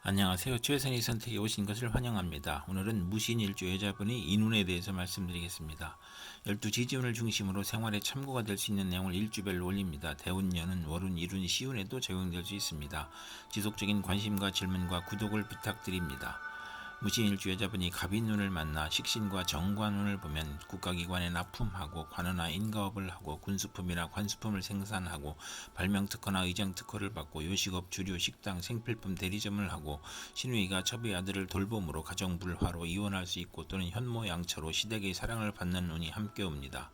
안녕하세요. 최선의 선택에 오신 것을 환영합니다. 오늘은 무신일주 여자분이 인운에 대해서 말씀드리겠습니다. 12지지운을 중심으로 생활에 참고가 될 수 있는 내용을 일주별로 올립니다. 대운, 연운, 월운, 일운, 시운에도 적용될 수 있습니다. 지속적인 관심과 질문과 구독을 부탁드립니다. 무신일주 여자분이 갑인운을 만나 식신과 정관운을 보면 국가기관에 납품하고 관원화 인가업을 하고 군수품이나 관수품을 생산하고 발명특허나 의정특허를 받고 요식업, 주류, 식당, 생필품 대리점을 하고 신우이가 첩의 아들을 돌봄으로 가정불화로 이혼할 수 있고 또는 현모양처로 시댁의 사랑을 받는 운이 함께 옵니다.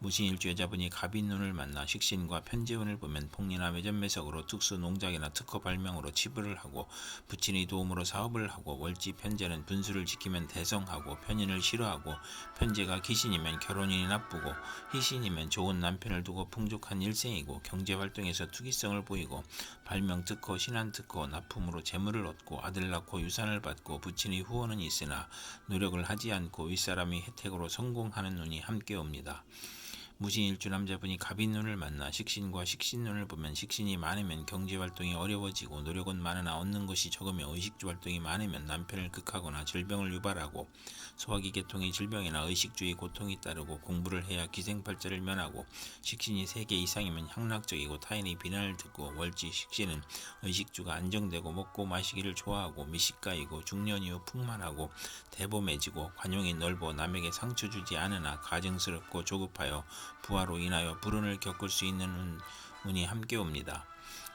무신일주 여자분이 갑인운을 만나 식신과 편재운을 보면 폭리나 매점매석으로 특수 농작이나 특허 발명으로 치부를 하고 부친의 도움으로 사업을 하고 월지 편재는 분수를 지키면 대성하고 편인을 싫어하고 편재가 기신이면 결혼운이 나쁘고 희신이면 좋은 남편을 두고 풍족한 일생이고 경제활동에서 투기성을 보이고 발명특허, 신한특허, 납품으로 재물을 얻고 아들 낳고 유산을 받고 부친의 후원은 있으나 노력을 하지 않고 윗사람의 혜택으로 성공하는 운이 함께 옵니다. 무신일주 남자분이 갑인운을 만나 식신과 식신운을 보면 식신이 많으면 경제활동이 어려워지고 노력은 많으나 얻는 것이 적으며 의식주 활동이 많으면 남편을 극하거나 질병을 유발하고 소화기 계통의 질병이나 의식주의 고통이 따르고 공부를 해야 기생팔자를 면하고 식신이 3개 이상이면 향락적이고 타인의 비난을 듣고 월지 식신은 의식주가 안정되고 먹고 마시기를 좋아하고 미식가이고 중년 이후 풍만하고 대범해지고 관용이 넓어 남에게 상처 주지 않으나 가증스럽고 조급하여 부하로 인하여 불운을 겪을 수 있는 운이 함께 옵니다.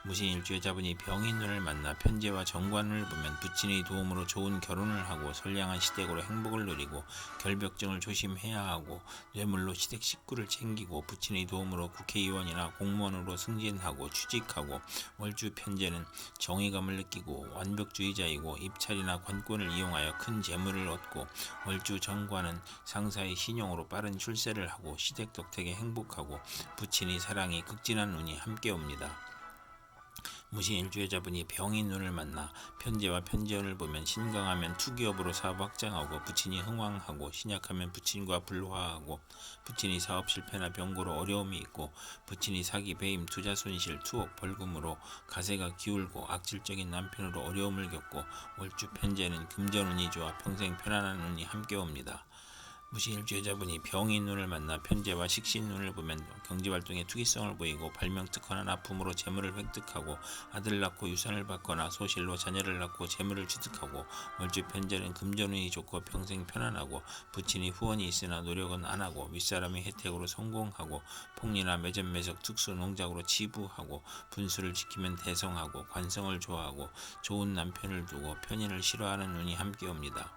무신일주 여자분이 병인운을 만나 편재와 정관운을 보면 부친의 도움으로 좋은 결혼을 하고 선량한 시댁으로 행복을 누리고 결벽증을 조심해야 하고 뇌물로 시댁 식구를 챙기고 부친의 도움으로 국회의원이나 공무원으로 승진하고 취직하고 월주 편재는 정의감을 느끼고 완벽주의자이고 입찰이나 관권을 이용하여 큰 재물을 얻고 월주 정관은 상사의 신용으로 빠른 출세를 하고 시댁 덕택에 행복하고 부친의 사랑이 극진한 운이 함께 옵니다. 무신일주 여자분이 병인운을 만나 편재와 편재운을 보면 신강하면 투기업으로 사업 확장하고 부친이 흥왕하고 신약하면 부친과 불화하고 부친이 사업 실패나 병고로 어려움이 있고 부친이 사기, 배임, 투자 손실, 투옥, 벌금으로 가세가 기울고 악질적인 남편으로 어려움을 겪고 월주 편재는 금전운이 좋아 평생 편안한 운이 함께 옵니다. 무신일주 여자분이 병인운을 만나 편재와 식신운을 보면 경제활동에 투기성을 보이고 발명특허나 납품으로 재물을 획득하고 아들 낳고 유산을 받거나 소실로 자녀를 낳고 재물을 취득하고 월주 편재는 금전운이 좋고 평생 편안하고 부친이 후원이 있으나 노력은 안하고 윗사람의 혜택으로 성공하고 폭리나 매점매석 특수 농작으로 치부하고 분수를 지키면 대성하고 관성을 좋아하고 좋은 남편을 두고 편인을 싫어하는 운이 함께 옵니다.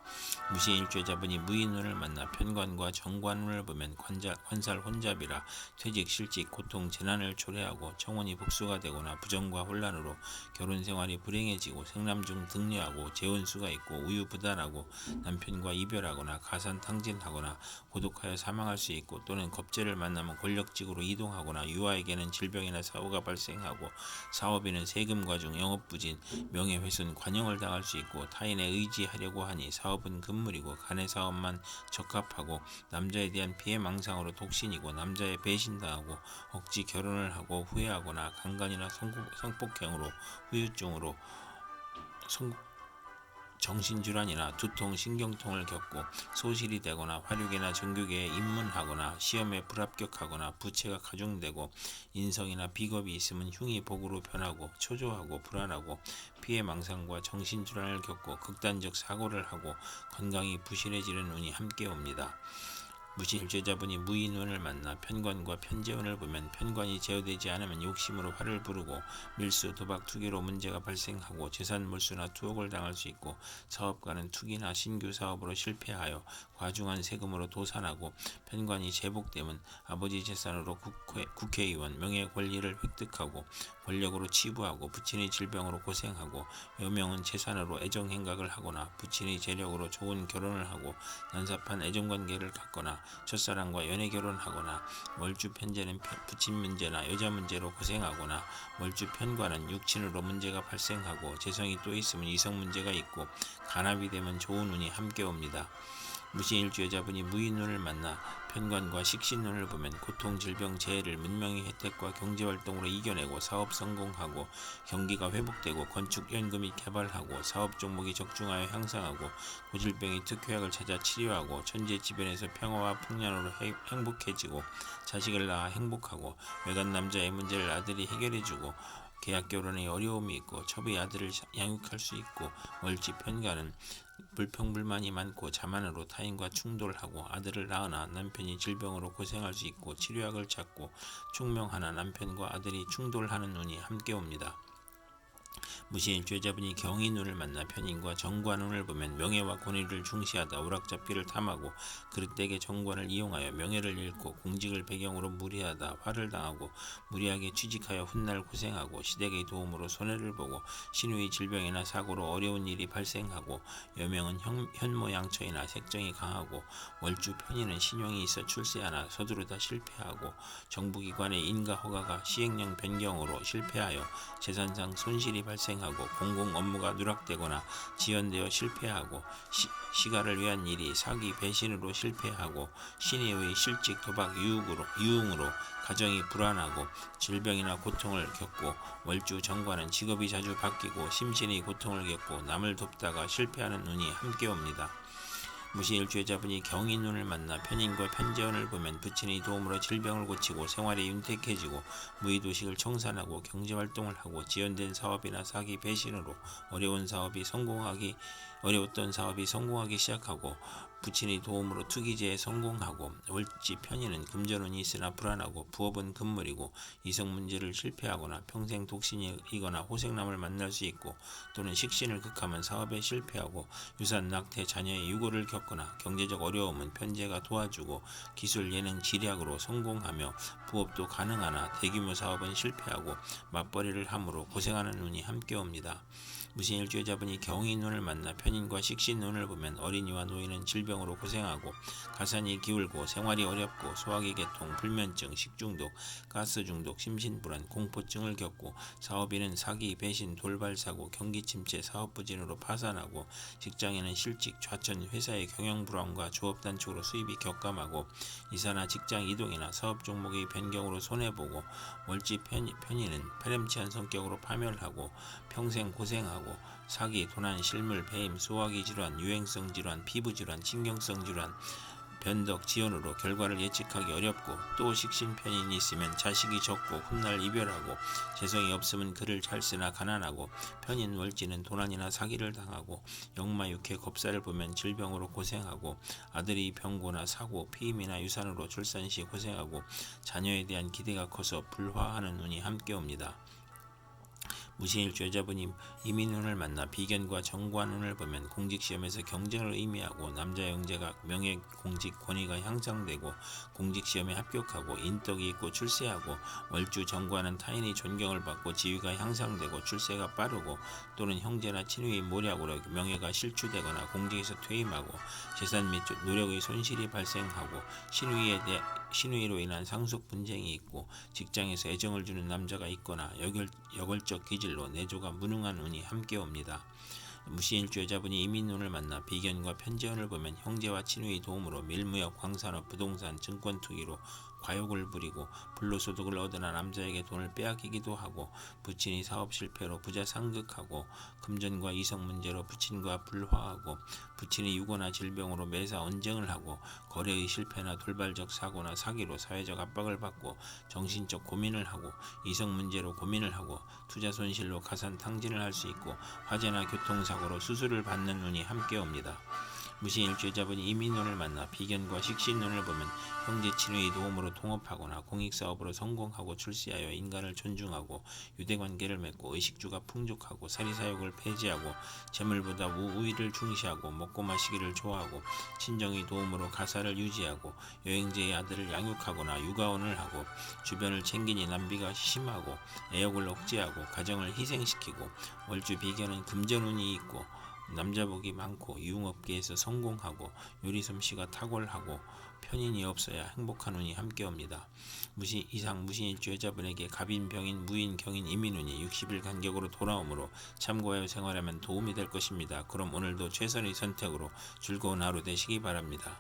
무신일주 여자분이 무인운을 만나 편관과 정관운을 보면 관살 혼잡이라 퇴직, 실직, 고통, 재난을 초래하고 청혼이 복수가 되거나 부정과 혼란으로 결혼생활이 불행해지고 생남 중 등려하고 재혼수가 있고 우유부단하고 남편과 이별하거나 가산탕진하거나 고독하여 사망할 수 있고 또는 겁재를 만나면 권력직으로 이동하거나 유아에게는 질병이나 사고가 발생하고 사업인은 세금 과중, 영업부진, 명예훼손, 관용을 당할 수 있고 타인에 의지하려고 하니 사업은 금물이고 간의 사업만 적합하고 남자에 대한 피해망상으로 독신이고 남자에 배신당하고 억지 결혼을 하고 후회하거나 강간이나 성폭행으로 후유증으로 정신질환이나 두통, 신경통을 겪고 소실이 되거나 화력이나 정규계에 입문하거나 시험에 불합격하거나 부채가 가중되고 인성이나 비겁이 있으면 흉이 복으로 변하고 초조하고 불안하고 피해망상과 정신질환을 겪고 극단적 사고를 하고 건강이 부실해지는 운이 함께 옵니다. 무신일주 여자분이 무인운을 만나 편관과 편재운을 보면 편관이 제어되지 않으면 욕심으로 화를 부르고 밀수, 도박, 투기로 문제가 발생하고 재산 몰수나 투옥을 당할 수 있고 사업가는 투기나 신규 사업으로 실패하여 과중한 세금으로 도산하고 편관이 제복되면 아버지 재산으로 국회의원, 명예 권리를 획득하고 권력으로 치부하고 부친의 질병으로 고생하고 여명은 재산으로 애정행각을 하거나 부친의 재력으로 좋은 결혼을 하고 난삽한 애정관계를 갖거나 첫사랑과 연애 결혼하거나 월주 편재는 부친 문제나 여자 문제로 고생하거나 월주 편관은 육친으로 문제가 발생하고 재성이 또 있으면 이성 문제가 있고 간합이 되면 좋은 운이 함께 옵니다. 무신일주여자분이 무인운을 만나 편관과 식신운을 보면 고통, 질병, 재해를 문명의 혜택과 경제활동으로 이겨내고 사업 성공하고 경기가 회복되고 건축, 연금이 개발하고 사업 종목이 적중하여 향상하고 고질병이 특효약을 찾아 치료하고 천재지변에서 평화와 풍년으로 행복해지고 자식을 낳아 행복하고 외간 남자의 문제를 아들이 해결해주고 계약 결혼에 어려움이 있고 첩의 아들을 양육할 수 있고 월지 편가는 불평불만이 많고 자만으로 타인과 충돌하고 아들을 낳으나 남편이 질병으로 고생할 수 있고 치료약을 찾고 충명하나 남편과 아들이 충돌하는 운이 함께 옵니다. 무신일주여자분이 경인운을 만나 편인과 정관운을 보면 명예와 권위를 중시하다 오락잡기를 탐하고 그릇되게 정관을 이용하여 명예를 잃고 공직을 배경으로 무리하다 화를 당하고 무리하게 취직하여 훗날 고생하고 시댁의 도움으로 손해를 보고 신우의 질병이나 사고로 어려운 일이 발생하고 여명은 현모양처이나 색정이 강하고 월주 편인은 신용이 있어 출세하나 서두르다 실패하고 정부기관의 인가 허가가 시행령 변경으로 실패하여 재산상 손실이 발생하고 공공 업무가 누락되거나 지연되어 실패하고 시가를 위한 일이 사기 배신으로 실패하고 신의의 실직 도박 유흥으로 가정이 불안하고 질병이나 고통을 겪고 월주 정관은 직업이 자주 바뀌고 심신의 고통을 겪고 남을 돕다가 실패하는 운이 함께 옵니다. 무신일주여자분이 경인운을 만나 편인과 편재운을 보면 부친의 도움으로 질병을 고치고 생활이 윤택해지고 무의도식을 청산하고 경제활동을 하고 지연된 사업이나 사기 배신으로 어려웠던 사업이 성공하기 시작하고 부친의 도움으로 투기제에 성공하고 월지 편인은 금전운이 있으나 불안하고 부업은 금물이고 이성 문제를 실패하거나 평생 독신이거나 호생남을 만날 수 있고 또는 식신을 극하면 사업에 실패하고 유산 낙태 자녀의 유고를 겪거나 경제적 어려움은 편재가 도와주고 기술 예능 지략으로 성공하며 부업도 가능하나 대규모 사업은 실패하고 맞벌이를 함으로 고생하는 운이 함께 옵니다. 무신일주여자분이 경인운을 만나 편인과 식신운을 보면 어린이와 노인은 질병으로 고생하고 가산이 기울고 생활이 어렵고 소화기 계통, 불면증, 식중독, 가스중독, 심신불안, 공포증을 겪고 사업인은 사기, 배신, 돌발사고, 경기침체, 사업부진으로 파산하고 직장인은 실직, 좌천, 회사의 경영불황과 조업단축으로 수입이 격감하고 이사나 직장 이동이나 사업 종목의 변경으로 손해보고 월지 편인은 파렴치한 성격으로 파멸하고 평생 고생하고 사기, 도난, 실물, 배임, 소화기 질환, 유행성 질환, 피부 질환, 신경성 질환, 변덕, 지연으로 결과를 예측하기 어렵고 또 식신편인이 있으면 자식이 적고 훗날 이별하고 재성이 없으면 글을 잘 쓰나 가난하고 편인 월지는 도난이나 사기를 당하고 역마육해 겁사를 보면 질병으로 고생하고 아들이 병고나 사고, 피임이나 유산으로 출산 시 고생하고 자녀에 대한 기대가 커서 불화하는 운이 함께 옵니다. 무신일주여자분이 이민운을 만나 비견과 정관운을 보면 공직시험에서 경쟁을 의미하고 남자 형제가 명예, 공직, 권위가 향상되고 공직시험에 합격하고 인덕이 있고 출세하고 월주 정관은 타인의 존경을 받고 지위가 향상되고 출세가 빠르고 또는 형제나 친위의 모략으로 명예가 실추되거나 공직에서 퇴임하고 재산 및 노력의 손실이 발생하고 신위로 인한 상속 분쟁이 있고 직장에서 애정을 주는 남자가 있거나 여걸적 기질로 내조가 무능한 운이 함께 옵니다. 무신일주여자분이 이민운을 만나 비견과 편재운을 보면 형제와 친위의 도움으로 밀무역, 광산업, 부동산, 증권 투기로 과욕을 부리고 불로소득을 얻으나 남자에게 돈을 빼앗기기도 하고 부친이 사업 실패로 부자 상극하고 금전과 이성 문제로 부친과 불화하고 부친이 유고나 질병으로 매사 언쟁을 하고 거래의 실패나 돌발적 사고나 사기로 사회적 압박을 받고 정신적 고민을 하고 이성 문제로 고민을 하고 투자 손실로 가산 탕진을 할 수 있고 화재나 교통사고로 수술을 받는 운이 함께 옵니다. 무신일주여자분이 이민운을 만나 비견과 식신운을 보면 형제 친위의 도움으로 통업하거나 공익사업으로 성공하고 출세하여 인간을 존중하고 유대관계를 맺고 의식주가 풍족하고 사리사욕을 폐지하고 재물보다 우위를 중시하고 먹고 마시기를 좋아하고 친정의 도움으로 가사를 유지하고 여행제의 아들을 양육하거나 육아원을 하고 주변을 챙기니 남비가 심하고 애욕을 억제하고 가정을 희생시키고 월주 비견은 금전운이 있고 남자복이 많고 유흥업계에서 성공하고 요리솜씨가 탁월하고 편인이 없어야 행복한 운이 함께 옵니다. 무신일주여자분에게 갑인, 병인, 무인, 경인, 임인운이 60일 간격으로 돌아오므로 참고하여 생활하면 도움이 될 것입니다. 그럼 오늘도 최선의 선택으로 즐거운 하루 되시기 바랍니다.